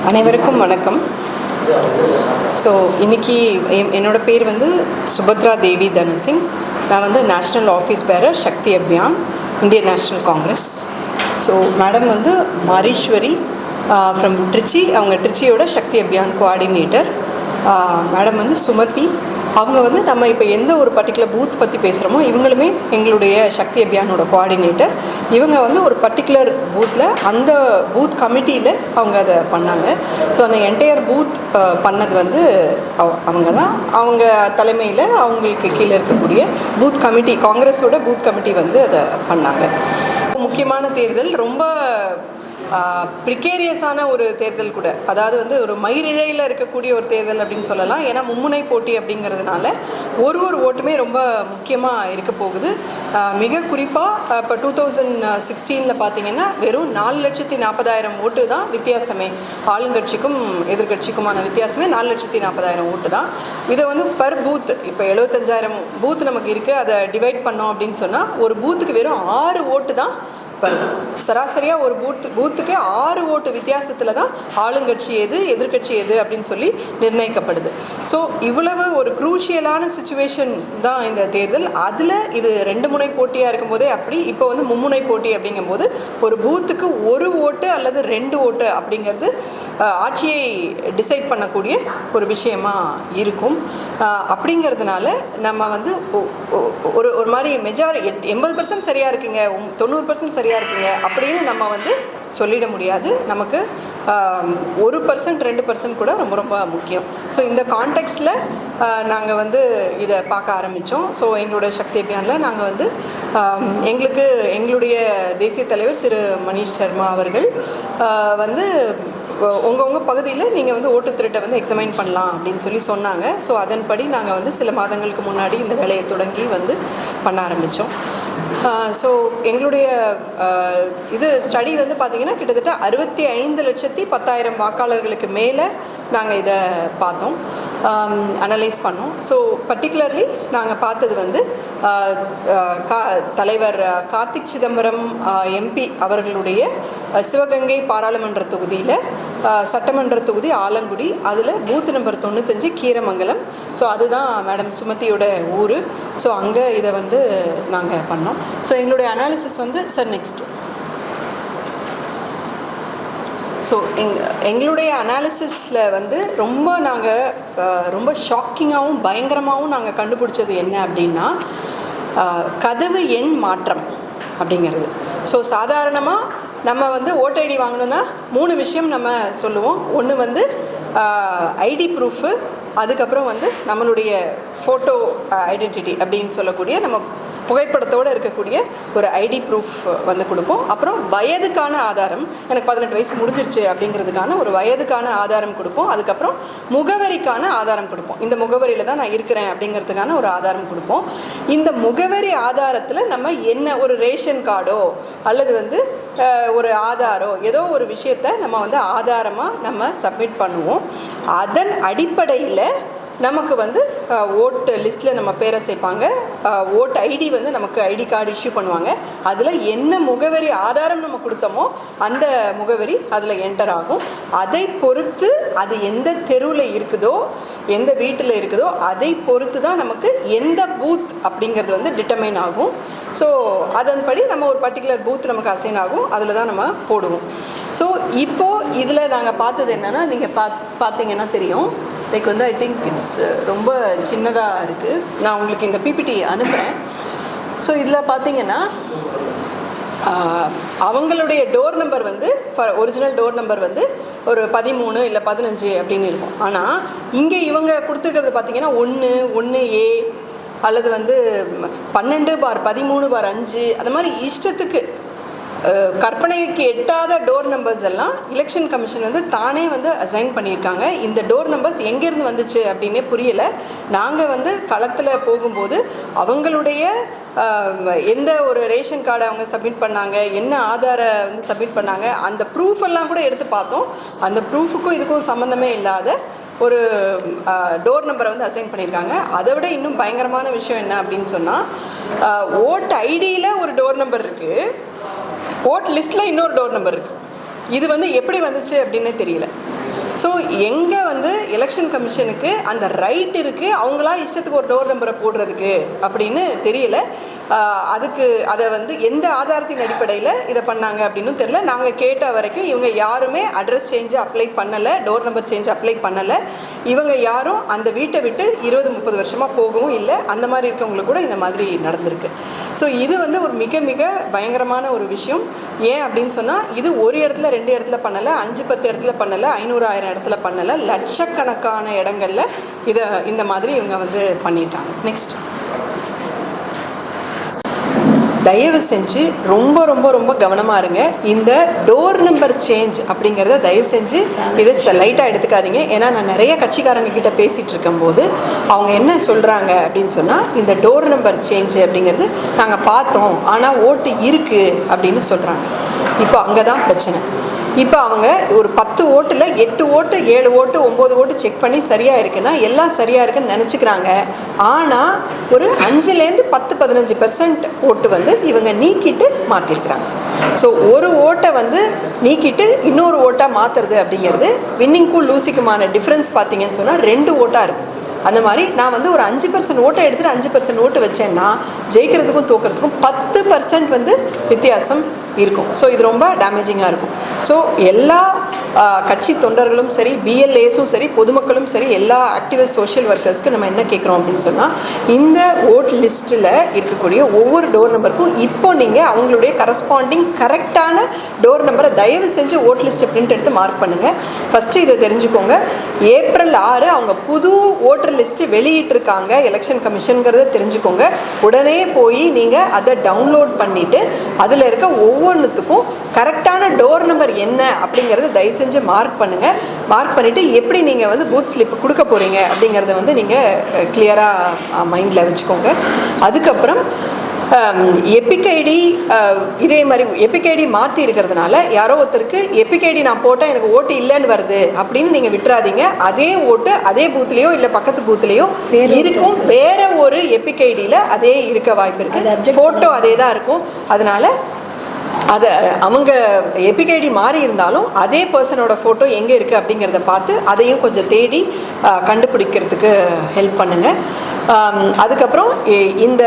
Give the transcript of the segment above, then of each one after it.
அனைவருக்கும் வணக்கம். ஸோ இன்றைக்கி என்னோடய பேர் வந்து சுபத்ரா தேவி தனசிங். நான் வந்து national office bearer Shakti Abhiyan, Indian National Congress. So madam வந்து மாரீஸ்வரி ஃப்ரம் ட்ரிச்சி, அவங்க ட்ரிச்சியோட சக்தி அபியான் கோஆர்டினேட்டர். மேடம் வந்து சுமதி, அவங்க வந்து நம்ம இப்போ எந்த ஒரு பர்டிகுலர் பூத் பற்றி பேசுகிறோமோ இவங்களுமே எங்களுடைய சக்தி அபியானோட கோஆர்டினேட்டர். இவங்க வந்து ஒரு பர்டிகுலர் பூத்தில் அந்த பூத் கமிட்டியில் அவங்க அதை பண்ணாங்க. ஸோ அந்த என்டையர் பூத் பண்ணது வந்து அவங்க தான். அவங்க தலைமையில் அவங்களுக்கு கீழே இருக்கக்கூடிய பூத் கமிட்டி, காங்கிரஸோட பூத் கமிட்டி வந்து அதை பண்ணாங்க. முக்கியமான தேர்தல், ரொம்ப ப்ரிகேரியஸான ஒரு தேர்தல் கூட, அதாவது வந்து ஒரு மயிரிழையில் இருக்கக்கூடிய ஒரு தேர்தல் அப்படின்னு சொல்லலாம். ஏன்னா மும்முனை போட்டி அப்படிங்கிறதுனால ஒரு ஓட்டுமே ரொம்ப முக்கியமாக இருக்க போகுது. மிக குறிப்பாக இப்போ 2016 பார்த்திங்கன்னா வெறும் 4,40,000 ஓட்டு தான் வித்தியாசமே. ஆளுங்கட்சிக்கும் எதிர்கட்சிக்குமான வித்தியாசமே 4,40,000 ஓட்டு தான். இதை வந்து பர் பூத், இப்போ 75,000 பூத் நமக்கு இருக்குது, அதை டிவைட் பண்ணோம் அப்படின்னு சொன்னால் ஒரு பூத்துக்கு வெறும் 6 ஓட்டு தான் வருது. சராசரியாக ஒரு பூத்துக்கு 6 ஓட்டு வித்தியாசத்தில் தான் ஆளுங்கட்சி எது எதிர்கட்சி எது அப்படின்னு சொல்லி நிர்ணயிக்கப்படுது. ஸோ இவ்வளவு ஒரு குரூஷியலான சுச்சுவேஷன் தான் இந்த தேர்தல். அதில் இது 2 முனை போட்டியாக இருக்கும்போதே அப்படி, இப்போ வந்து மும்முனை போட்டி அப்படிங்கும்போது ஒரு பூத்துக்கு 1 ஓட்டு அல்லது 2 ஓட்டு அப்படிங்கிறது ஆட்சியை டிசைட் பண்ணக்கூடிய ஒரு விஷயமா இருக்கும். அப்படிங்கிறதுனால நம்ம வந்து ஒரு மாதிரி 80% சரியாக இருக்குங்க, 90% சரியாக இருக்குங்க அப்படின்னு நம்ம வந்து சொல்லிட முடியாது. நமக்கு 1% 2% கூட ரொம்ப ரொம்ப முக்கியம். ஸோ இந்த கான்டெக்ஸ்டில் நாங்கள் வந்து இதை பார்க்க ஆரம்பித்தோம். ஸோ எங்களோட சக்தி அபியானில் நாங்கள் வந்து எங்களுடைய தேசிய தலைவர் திரு மணிஷ் சர்மா அவர்கள் வந்து உங்கள் பகுதியில் நீங்கள் வந்து ஓட்டு திருட்டை வந்து எக்ஸமைன் பண்ணலாம் அப்படின்னு சொல்லி சொன்னாங்க. ஸோ அதன்படி நாங்கள் வந்து சில மாதங்களுக்கு முன்னாடி இந்த வேலையை தொடங்கி வந்து பண்ண ஆரம்பித்தோம். ஸோ எங்களுடைய இது ஸ்டடி வந்து பார்த்திங்கன்னா கிட்டத்தட்ட 65,10,000 வாக்காளர்களுக்கு மேலே நாங்கள் இதை பார்த்தோம், அனலைஸ் பண்ணோம். ஸோ பர்டிகுலர்லி நாங்கள் பார்த்தது வந்து தலைவர் கார்த்திக் சிதம்பரம் எம்பி அவர்களுடைய சிவகங்கை பாராளுமன்ற தொகுதியில் சட்டமன்ற தொகுதி ஆலங்குடி, அதில் பூத் நம்பர் 95 கீரமங்கலம். ஸோ அதுதான் மேடம் சுமதியோட ஊர். ஸோ அங்கே இதை வந்து நாங்கள் பண்ணோம். ஸோ எங்களுடைய அனாலிசிஸ் வந்து சார் நெக்ஸ்ட்டு. ஸோ எங்களுடைய அனாலிசிஸில் வந்து ரொம்ப ஷாக்கிங்காகவும் பயங்கரமாகவும் நாங்கள் கண்டுபிடிச்சது என்ன அப்படின்னா, கதவு எண் மாற்றம் அப்படிங்கிறது. ஸோ சாதாரணமாக நம்ம வந்து ஓட்டு ஐடி வாங்கணுன்னா 3 விஷயம் நம்ம சொல்லுவோம். ஒன்று வந்து ஐடி ப்ரூஃபு, அதுக்கப்புறம் வந்து நம்மளுடைய ஃபோட்டோ ஐடென்டிட்டி அப்படின்னு சொல்லக்கூடிய நம்ம புகைப்படத்தோடு இருக்கக்கூடிய ஒரு ஐடி ப்ரூஃப் வந்து கொடுப்போம். அப்புறம் வயதுக்கான ஆதாரம், எனக்கு 18 வயசு முடிஞ்சிருச்சு அப்படிங்கிறதுக்கான ஒரு வயதுக்கான ஆதாரம் கொடுப்போம். அதுக்கப்புறம் முகவரிக்கான ஆதாரம் கொடுப்போம். இந்த முகவரியில் தான் நான் இருக்கிறேன் அப்படிங்கிறதுக்கான ஒரு ஆதாரம் கொடுப்போம். இந்த முகவரி ஆதாரத்தில் நம்ம என்ன ஒரு ரேஷன் கார்டோ அல்லது வந்து ஒரு ஆதாரோ ஏதோ ஒரு விஷயத்தை நம்ம வந்து ஆதாரமாக நம்ம சப்மிட் பண்ணுவோம். அதன் அடிப்படையில் நமக்கு வந்து ஓட்டு லிஸ்ட்டில் நம்ம பேரை சேர்ப்பாங்க. ஓட்டு ஐடி வந்து நமக்கு ஐடி கார்டு இஷ்யூ பண்ணுவாங்க. அதில் என்ன முகவரி ஆதாரம் நம்ம கொடுத்தோமோ அந்த முகவரி அதில் என்டர் ஆகும். அதை பொறுத்து அது எந்த தெருவில் இருக்குதோ எந்த வீட்டில் இருக்குதோ அதை பொறுத்து தான் நமக்கு எந்த பூத் அப்படிங்கிறது வந்து டிட்டர்மைன் ஆகும். ஸோ அதன்படி நம்ம ஒரு பர்டிகுலர் பூத் நமக்கு அசைன் ஆகும், அதில் தான் நம்ம போடுவோம். ஸோ இப்போது இதில் நாங்கள் பார்த்தது என்னென்னா, நீங்கள் பார்த்தீங்கன்னா தெரியும், லைக் வந்து ஐ திங்க் இட்ஸ் ரொம்ப சின்னதாக இருக்குது. நான் உங்களுக்கு இந்த பிபிடி அனுப்புகிறேன். ஸோ இதில் பார்த்தீங்கன்னா அவங்களுடைய டோர் நம்பர் வந்து ஒரிஜினல் டோர் நம்பர் வந்து ஒரு 13 இல்லை 15 அப்படின்னு இருக்கும். ஆனால் இங்கே இவங்க கொடுத்துருக்கிறது பார்த்திங்கன்னா 1A அல்லது வந்து 12/13/5 அந்த மாதிரி இஷ்டத்துக்கு கற்பனைக்கு எட்டாத டோர் நம்பர்ஸ் எல்லாம் எலெக்ஷன் கமிஷன் வந்து தானே வந்து அசைன் பண்ணியிருக்காங்க. இந்த டோர் நம்பர்ஸ் எங்கேருந்து வந்துச்சு அப்படின்னே புரியலை. நாங்கள் வந்து களத்தில் போகும்போது அவங்களுடைய எந்த ஒரு ரேஷன் கார்டை அவங்க சப்மிட் பண்ணாங்க, என்ன ஆதார வந்து சப்மிட் பண்ணாங்க, அந்த ப்ரூஃப் எல்லாம் கூட எடுத்து பார்த்தோம். அந்த ப்ரூஃபுக்கும் இதுக்கும் சம்மந்தமே இல்லாத ஒரு டோர் நம்பரை வந்து அசைன் பண்ணியிருக்காங்க. அதை விட இன்னும் பயங்கரமான விஷயம் என்ன அப்படின்னு சொன்னால், ஓட்டு ஐடியில் ஒரு டோர் நம்பர் இருக்குது, ஓட் லிஸ்ட்டில் இன்னொரு டோர் நம்பர் இருக்குது. இது வந்து எப்படி வந்துச்சு அப்படின்னே தெரியல. ஸோ எங்கே வந்து எலெக்ஷன் கமிஷனுக்கு அந்த ரைட் இருக்குது அவங்களா இஷ்டத்துக்கு ஒரு டோர் நம்பரை போடுறதுக்கு அப்படின்னு தெரியல. அதுக்கு அதை வந்து எந்த ஆதாரத்தின் அடிப்படையில் இதை பண்ணாங்க அப்படின்னு தெரியல. நாங்கள் கேட்ட வரைக்கும் இவங்க யாருமே அட்ரஸ் சேஞ்சு அப்ளை பண்ணலை, டோர் நம்பர் சேஞ்சு அப்ளை பண்ணலை. இவங்க யாரும் அந்த வீட்டை விட்டு 20-30 வருஷமாக போகவும் இல்லை. அந்த மாதிரி இருக்கவங்களுக்கு கூட இந்த மாதிரி நடந்திருக்கு. ஸோ இது வந்து ஒரு மிக மிக பயங்கரமான ஒரு விஷயம். ஏன் அப்படின்னு சொன்னால் இது ஒரு இடத்துல 2 இடத்துல பண்ணலை, 5-10 இடத்துல பண்ணலை, 500-1000 இடத்துல பண்ணலை, லட்சக்கணக்கான இடங்களில் இதை இந்த மாதிரி இவங்க வந்து பண்ணியிருக்காங்க. நெக்ஸ்ட், தயவு செஞ்சு ரொம்ப ரொம்ப ரொம்ப கவனமாக இருங்க. இந்த டோர் நம்பர் சேஞ்ச் அப்படிங்கிறத தயவு செஞ்சு இதை லைட்டாக எடுத்துக்காதீங்க. ஏன்னா நான் நிறைய கட்சிக்காரங்க கிட்ட பேசிகிட்டு இருக்கும்போது அவங்க என்ன சொல்கிறாங்க அப்படின்னு சொன்னால், இந்த டோர் நம்பர் சேஞ்சு அப்படிங்கிறது நாங்கள் பார்த்தோம் ஆனால் ஓட்டு இருக்குது அப்படின்னு சொல்கிறாங்க. இப்போ அங்கே தான் பிரச்சனை. இப்போ அவங்க ஒரு 10 ஓட்டில் 8 ஓட்டு 7 ஓட்டு 9 ஓட்டு செக் பண்ணி சரியாக இருக்குன்னா எல்லாம் சரியாக இருக்குன்னு நினச்சிக்கிறாங்க. ஆனால் ஒரு 5-10-15% ஓட்டு வந்து இவங்க நீக்கிட்டு மாற்றிருக்கிறாங்க. ஸோ ஒரு ஓட்டை வந்து நீக்கிட்டு இன்னொரு ஓட்டாக மாற்றுறது அப்படிங்கிறது வின்னிங்க்கும் லூசிக்குமான டிஃப்ரென்ஸ் பார்த்தீங்கன்னு சொன்னால் 2 ஓட்டாக இருக்கும். அந்த மாதிரி நான் வந்து ஒரு 5% ஓட்டை எடுத்துகிட்டு 5% ஓட்டு வச்சேன்னா ஜெயிக்கிறதுக்கும் தோக்கிறதுக்கும் 10% வந்து வித்தியாசம் இருக்கும். ஸோ இது ரொம்ப டேமேஜிங்காக இருக்கும். ஸோ எல்லா கட்சி தொண்டர்களும் சரி, பிஎல்ஏஸும் சரி, பொதுமக்களும் சரி, எல்லா ஆக்டிவிஸ்ட் சோஷியல் ஒர்க்கர்ஸ்க்கு நம்ம என்ன கேட்குறோம் அப்படின்னு சொன்னால், இந்த ஓட் லிஸ்ட்டில் இருக்கக்கூடிய ஒவ்வொரு டோர் நம்பருக்கும் இப்போ நீங்கள் அவங்களுடைய கரஸ்பாண்டிங் கரெக்டான டோர் நம்பரை தயவு செஞ்சு ஓட் லிஸ்ட்டை பிரிண்ட் எடுத்து மார்க் பண்ணுங்கள். ஃபஸ்ட்டு இதை தெரிஞ்சுக்கோங்க. ஏப்ரல் 6 அவங்க புது ஓட்டர் லிஸ்ட்டு வெளியிட்டிருக்காங்க எலெக்ஷன் கமிஷனுங்கிறத தெரிஞ்சுக்கோங்க. உடனே போய் நீங்கள் அதை டவுன்லோட் பண்ணிவிட்டு அதில் இருக்க ஒவ்வொன்றுத்துக்கும் கரெக்டான டோர் நம்பர் என்ன அப்படிங்கிறத தயவு செஞ்சு மார்க் பண்ணுங்கள். மார்க் பண்ணிவிட்டு எப்படி நீங்கள் வந்து பூத் ஸ்லிப் கொடுக்க போகிறீங்க அப்படிங்கிறத வந்து நீங்கள் கிளியராக மைண்டில் வச்சுக்கோங்க. அதுக்கப்புறம் எபிக் ஐடி இதே மாதிரி எபிக் ஐடி மாற்றி இருக்கிறதுனால யாரோ ஒருத்தருக்கு எபிக் ஐடி நான் போட்டால் எனக்கு ஓட்டு இல்லைன்னு வருது அப்படின்னு நீங்கள் விட்டுறாதீங்க. அதே ஓட்டு அதே பூத்துலேயோ இல்லை பக்கத்து பூத்துலேயோ இருக்கும், வேறு ஒரு எபிக் ஐடியில் அதே இருக்க வாய்ப்பு இருக்குது. ஃபோட்டோ அதே தான் இருக்கும். அதனால் அதை அவங்க எபிக் ஐடி மாறி இருந்தாலும் அதே பர்சனோட ஃபோட்டோ எங்கே இருக்குது அப்படிங்கிறத பார்த்து அதையும் கொஞ்சம் தேடி கண்டுபிடிக்கிறதுக்கு ஹெல்ப் பண்ணுங்கள். அதுக்கப்புறம் இந்த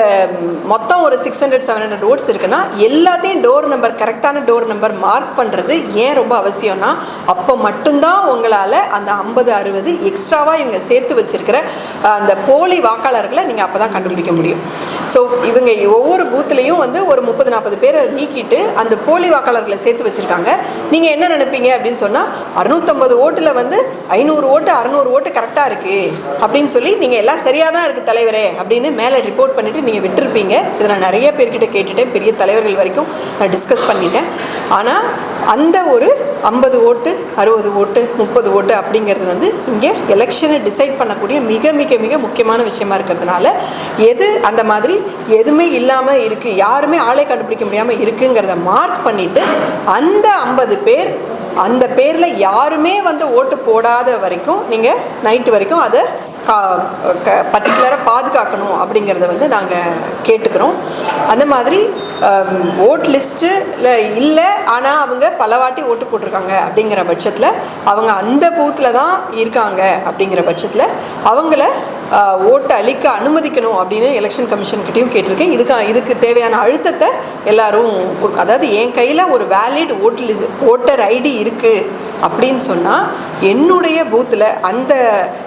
மொத்தம் ஒரு 600-700 ஓட்ஸ் இருக்குன்னா எல்லாத்தையும் டோர் நம்பர் கரெக்டான டோர் நம்பர் மார்க் பண்ணுறது ஏன் ரொம்ப அவசியம்னா, அப்போ மட்டும்தான் உங்களால் அந்த 50-60 எக்ஸ்ட்ராவாக இவங்க சேர்த்து வச்சுருக்கிற அந்த போலி வாக்காளர்களை நீங்கள் அப்போ தான் கண்டுபிடிக்க முடியும். ஸோ இவங்க ஒவ்வொரு பூத்துலேயும் வந்து ஒரு 30-40 பேரை நீக்கிட்டு அந்த போலி வாக்காளர்களை சேர்த்து வச்சுருக்காங்க. நீங்கள் என்ன நினைப்பீங்க அப்படின்னு சொன்னால், 650 ஓட்டில் வந்து 500 ஓட்டு 600 ஓட்டு கரெக்டாக இருக்குது அப்படின்னு சொல்லி நீங்கள் எல்லாம் சரியாக தான் இருக்குது தலைவரே அப்படின்னு மேலே ரிப்போர்ட் பண்ணிவிட்டு நீங்கள் விட்டுருப்பீங்க. இதை நான் நிறைய பேர்கிட்ட கேட்டுட்டேன், பெரிய தலைவர்கள் வரைக்கும் நான் டிஸ்கஸ் பண்ணிட்டேன். ஆனால் அந்த ஒரு 50 ஓட்டு 60 ஓட்டு 30 ஓட்டு அப்படிங்கிறது வந்து இங்கே எலெக்ஷனை டிசைட் பண்ணக்கூடிய மிக மிக மிக முக்கியமான விஷயமா இருக்கிறதுனால எது அந்த மாதிரி எதுவுமே இல்லாமல் இருக்குது, யாருமே ஆளே கண்டுபிடிக்க முடியாமல் இருக்குங்கிறத மார்க் பண்ணிவிட்டு அந்த 50 பேர் அந்த பேரில் யாருமே வந்து ஓட்டு போடாத வரைக்கும் நீங்கள் நைட்டு வரைக்கும் அதை பர்டிகுலராக பாதுகாக்கணும் அப்படிங்கிறத வந்து நாங்கள் கேட்டுக்கிறோம். அந்த மாதிரி ஓட் லிஸ்ட்டில் இல்லை ஆனால் அவங்க பலவாட்டி ஓட்டு போட்டிருக்காங்க அப்படிங்கிற பட்சத்தில் அவங்க அந்த பூத்தில் தான் இருக்காங்க அப்படிங்கிற பட்சத்தில் அவங்கள ஓட்டு அளிக்க அனுமதிக்கணும் அப்படின்னு எலெக்ஷன் கமிஷன்கிட்டையும் கேட்டிருக்கேன். இதுக்கு தேவையான அழுத்தத்தை எல்லாரும் அதாவது என் கையில் ஒரு வேலிட் ஓட்டர் ஐடி இருக்குது அப்படின்னு சொன்னால் என்னுடைய பூத்தில் அந்த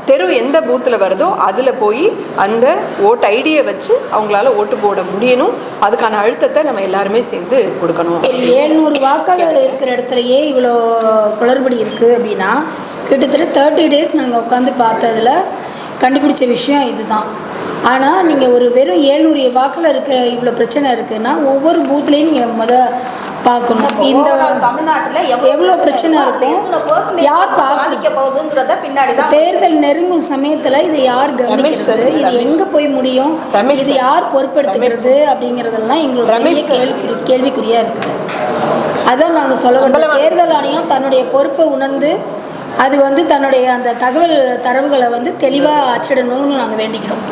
தெரு எந்த பூத்தில் வருதோ அதில் போய் அந்த ஓட்டு ஐடியை வச்சு அவங்களால ஓட்டு போட முடியணும். அதுக்கான அழுத்தத்தை நம்ம எல்லாருமே சேர்ந்து கொடுக்கணும். 700 வாக்காளர் இருக்கிற இடத்துலையே இவ்வளோ குளறுபடி இருக்குது அப்படின்னா கிட்டத்தட்ட 30 டேஸ் நாங்கள் உட்காந்து பார்த்ததில் கண்டுபிடிச்ச விஷயம் இதுதான். ஆனால் நீங்கள் ஒரு வெறும் 700 வாக்கில் இருக்கிற இவ்வளோ பிரச்சனை இருக்குதுன்னா ஒவ்வொரு பூத்துலேயும் நீங்கள் பார்க்கணும். இந்த தமிழ்நாட்டில் எவ்வளோ பிரச்சனை இருக்கும், யார் பாதிக்க போகுதுங்கிறத பின்னாடி தான் தேர்தல் நெருங்கும் சமயத்தில் இதை யார் கவனிக்கிறது, இது எங்கே போய் முடியும், இது யார் பொறுப்பெடுத்துக்கிறது அப்படிங்கிறதெல்லாம் எங்களுடைய கேள்விக்குறியாக இருக்குது. அதான் நாங்கள் சொல்ல வரோம். தேர்தல் ஆணையம் தன்னுடைய பொறுப்பை உணர்ந்து அது வந்து தன்னுடைய அந்த தகவல் தரவுகளை வந்து தெளிவாக அச்சிடணும்னு நாங்கள் வேண்டிக்கிறோம்.